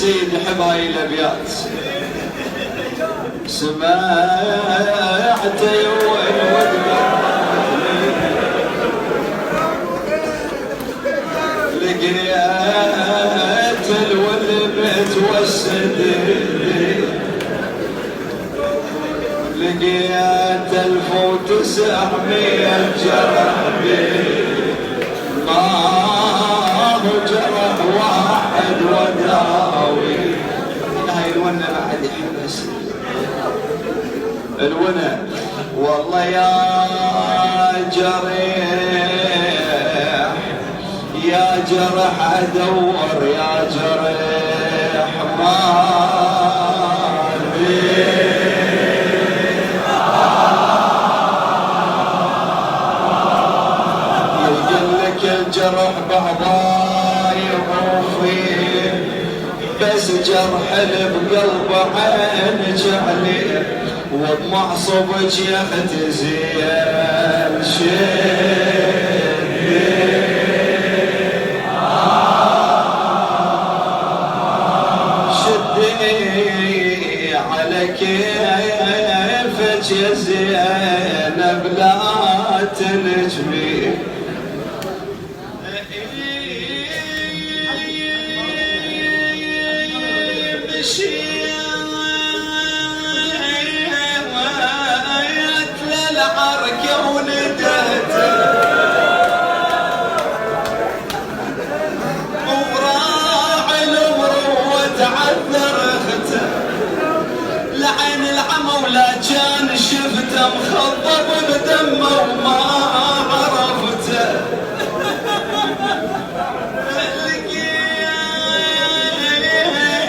سيدي حب هاي الابيات سمعت وين لقيت الولد متوسد لقيت 1900 جرح ما هو جرح واحد وداوي. هاي الونة بعد يحبس الونة والله يا جريح يا جرح ادور يا جريح ما الجرح بهضاير وفيه بس جرح بقلب عينك عليه وبمعصبك يا اختي زين شدي على كيفك يا زينب لا تنجمي لعين العمى ولا كان شفته مخضب بدمه وما عرفته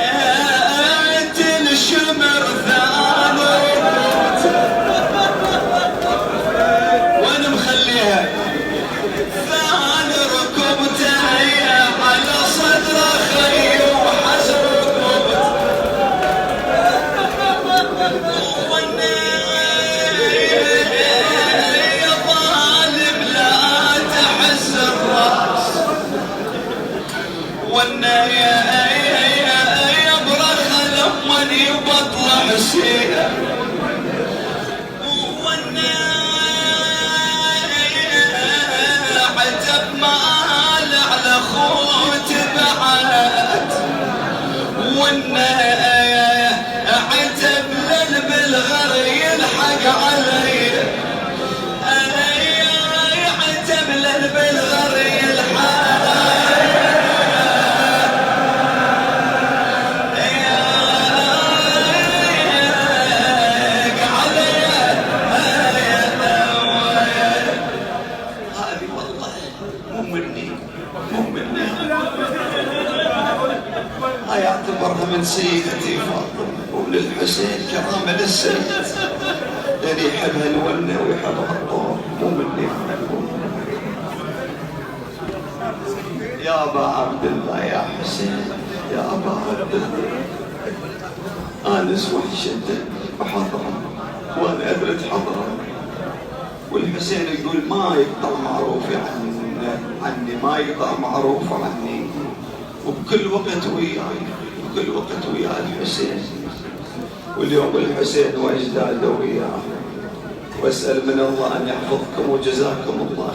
لقيت الشمر ثاني ركبته وين مخليها ثاني ركبته على صدره خي وحزر يا برخ لما يبطل حسين عتب مال على خوت بعد عتب بالغر يلحق علي عتب بالغر يلحق هاي اعتبرها من سيدتي فاطمة وللحسين كرامة للسيد اللي يحبها الونة ويحبها الطور مو مني. يا أبا عبد الله يا حسين يا أبا عبد الله آنس وحشتك وحضرة وأنا أدرت حضرة والحسين يقول ما يقطع معروف عني ما يقطع معروف عني وبكل وقت وياي وكل وقت ويا الحسين واليوم الحسين واجداده وياه واسال من الله ان يحفظكم وجزاكم الله